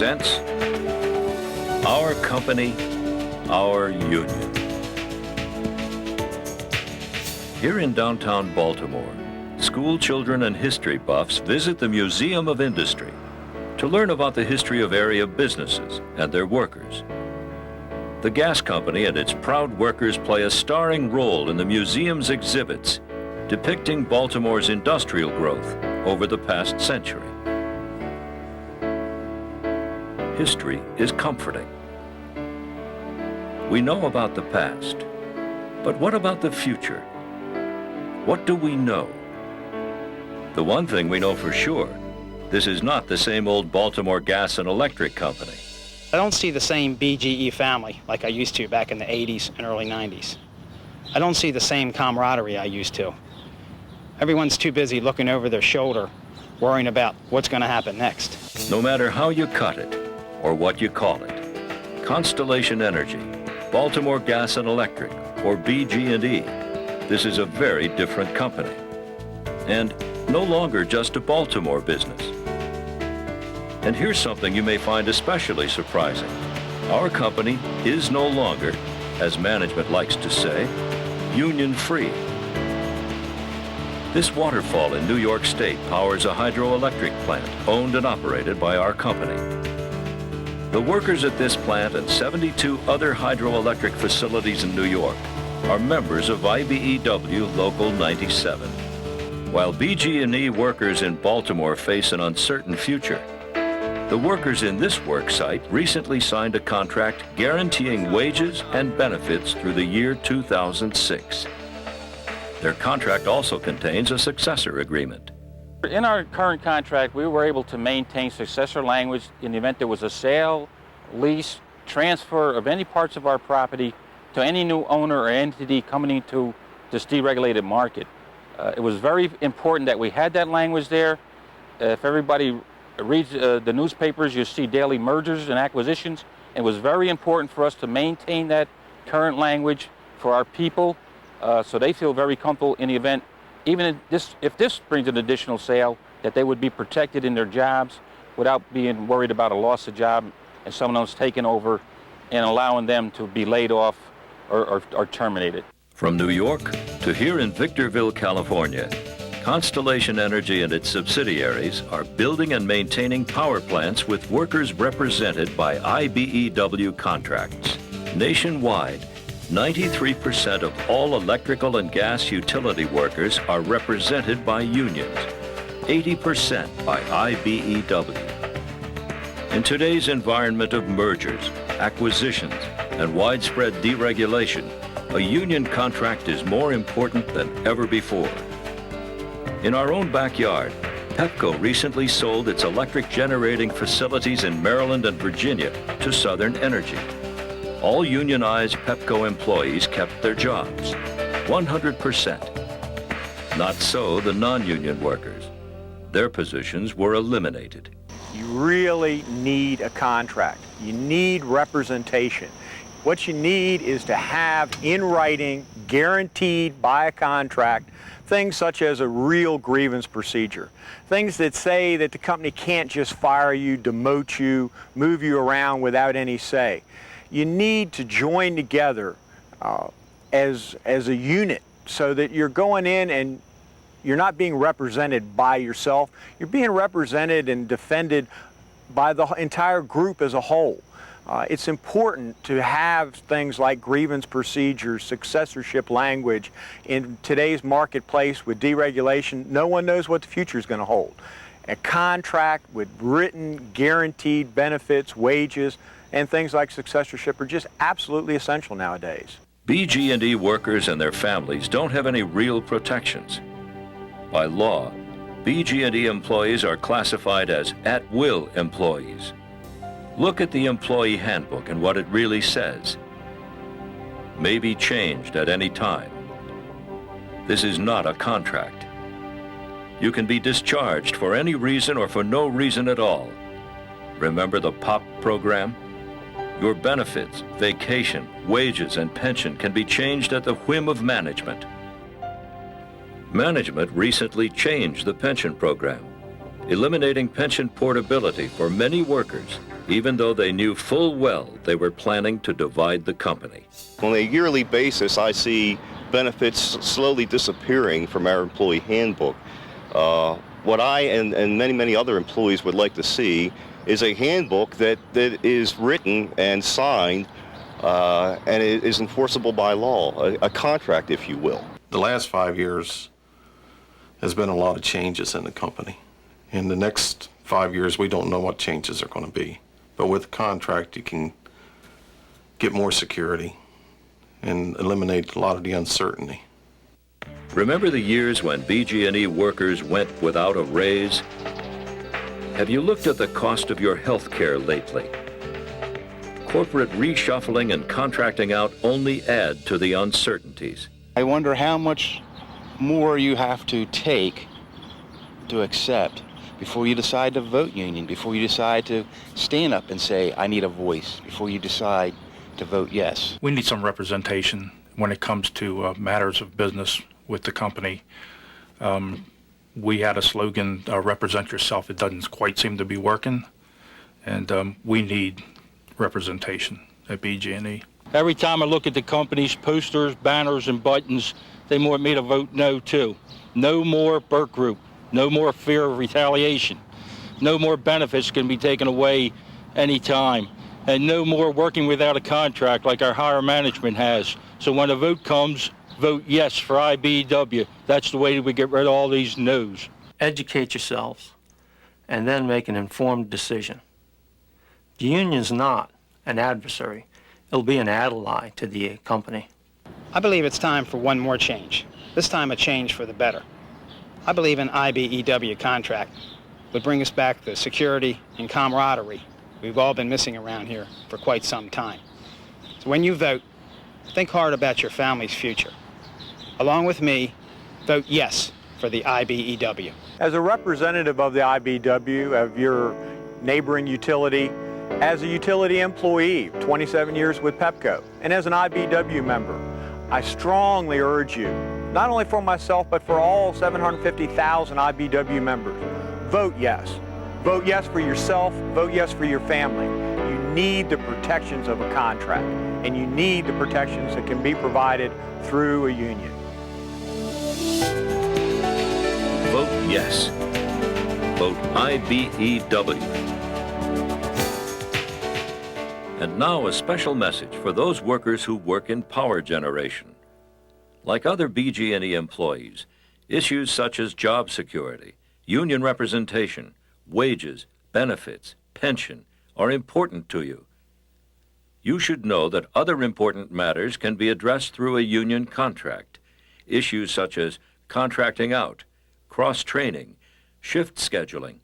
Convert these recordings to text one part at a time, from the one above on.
presents Our Company, Our Union. Here in downtown Baltimore, school children and history buffs visit the Museum of Industry to learn about the history of area businesses and their workers. The gas company and its proud workers play a starring role in the museum's exhibits, depicting Baltimore's industrial growth over the past century. History is comforting. We know about the past, but what about the future? What do we know? The one thing we know for sure, this is not the same old Baltimore Gas and Electric Company. I don't see the same BGE family like I used to back in the 80s and early 90s. I don't see the same camaraderie I used to. Everyone's too busy looking over their shoulder, worrying about what's going to happen next. No matter how you cut it, or what you call it, Constellation Energy, Baltimore Gas and Electric, or BG&E, this is a very different company. And no longer just a Baltimore business. And here's something you may find especially surprising. Our company is no longer, as management likes to say, union-free. This waterfall in New York State powers a hydroelectric plant owned and operated by our company. The workers at this plant and 72 other hydroelectric facilities in New York are members of IBEW Local 97. While BG&E workers in Baltimore face an uncertain future, the workers in this work site recently signed a contract guaranteeing wages and benefits through the year 2006. Their contract also contains a successor agreement. In our current contract, we were able to maintain successor language in the event there was a sale, lease, transfer of any parts of our property to any new owner or entity coming into this deregulated market. It was very important that we had that language there. If everybody reads the newspapers, you see daily mergers and acquisitions. It was very important for us to maintain that current language for our people so they feel very comfortable in the event, even if this brings an additional sale, that they would be protected in their jobs without being worried about a loss of job and someone else taking over and allowing them to be laid off or terminated. From New York to here in Victorville, California, Constellation Energy and its subsidiaries are building and maintaining power plants with workers represented by IBEW contracts. Nationwide, 93% of all electrical and gas utility workers are represented by unions, 80% by IBEW. In today's environment of mergers, acquisitions, and widespread deregulation, a union contract is more important than ever before. In our own backyard, Pepco recently sold its electric generating facilities in Maryland and Virginia to Southern Energy. All unionized Pepco employees kept their jobs, 100%. Not so the non-union workers. Their positions were eliminated. You really need a contract. You need representation. What you need is to have in writing, guaranteed by a contract, things such as a real grievance procedure. Things that say that the company can't just fire you, demote you, move you around without any say. You need to join together as a unit so that you're going in and you're not being represented by yourself. You're being represented and defended by the entire group as a whole. It's important to have things like grievance procedures, successorship language. In today's marketplace with deregulation, no one knows what the future is going to hold. A contract with written, guaranteed benefits, wages, and things like successorship are just absolutely essential nowadays. BG&E workers and their families don't have any real protections. By law, BG&E employees are classified as at-will employees. Look at the employee handbook and what it really says. May be changed at any time. This is not a contract. You can be discharged for any reason or for no reason at all. Remember the POP program? Your benefits, vacation, wages, and pension can be changed at the whim of management. Management recently changed the pension program, eliminating pension portability for many workers even though they knew full well they were planning to divide the company. On a yearly basis, I see benefits slowly disappearing from our employee handbook. What I and many other employees would like to see is a handbook that is written and signed and is enforceable by law, a contract, if you will. The last 5 years has been a lot of changes in the company. In the next 5 years, we don't know what changes are going to be. But with a contract, you can get more security and eliminate a lot of the uncertainty. Remember the years when BG&E workers went without a raise? Have you looked at the cost of your health care lately? Corporate reshuffling and contracting out only add to the uncertainties. I wonder how much more you have to take to accept before you decide to vote union, before you decide to stand up and say, I need a voice, before you decide to vote yes. We need some representation when it comes to matters of business with the company. We had a slogan, represent yourself. It doesn't quite seem to be working, and we need representation at BG&E. Every time I look at the company's posters, banners, and buttons, they want me to vote no, too. No more Burke Group. No more fear of retaliation. No more benefits can be taken away anytime. And no more working without a contract like our higher management has. So when a vote comes, vote yes for IBEW. That's the way we get rid of all these no's. Educate yourselves and then make an informed decision. The union's not an adversary. It'll be an ally to the company. I believe it's time for one more change, this time a change for the better. I believe an IBEW contract would bring us back the security and camaraderie we've all been missing around here for quite some time. So when you vote, think hard about your family's future. Along with me, vote yes for the IBEW. As a representative of the IBEW, of your neighboring utility, as a utility employee, 27 years with Pepco, and as an IBEW member, I strongly urge you, not only for myself, but for all 750,000 IBEW members, vote yes. Vote yes for yourself, vote yes for your family. You need the protections of a contract, and you need the protections that can be provided through a union. Vote yes. Vote IBEW. And now a special message for those workers who work in power generation. Like other BG&E employees, issues such as job security, union representation, wages, benefits, pension are important to you. You should know that other important matters can be addressed through a union contract. Issues such as contracting out, cross-training, shift scheduling,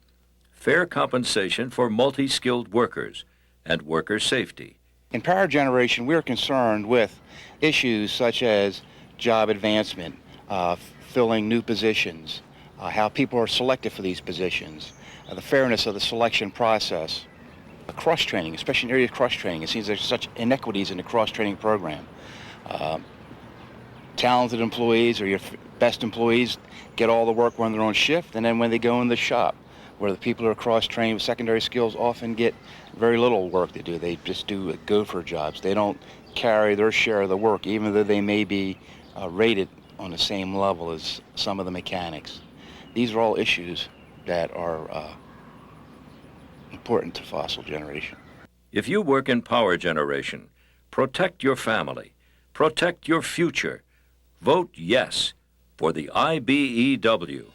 fair compensation for multi-skilled workers, and worker safety. In power generation, we're concerned with issues such as job advancement, filling new positions, how people are selected for these positions, the fairness of the selection process, cross-training, especially in areas of cross-training. It seems there's such inequities in the cross-training program. Talented employees or your best employees get all the work on their own shift, and then when they go in the shop, where the people who are cross-trained with secondary skills often get very little work to do. They just do gopher jobs. They don't carry their share of the work, even though they may be rated on the same level as some of the mechanics. These are all issues that are important to fossil generation. If you work in power generation, protect your family, protect your future. Vote yes for the IBEW.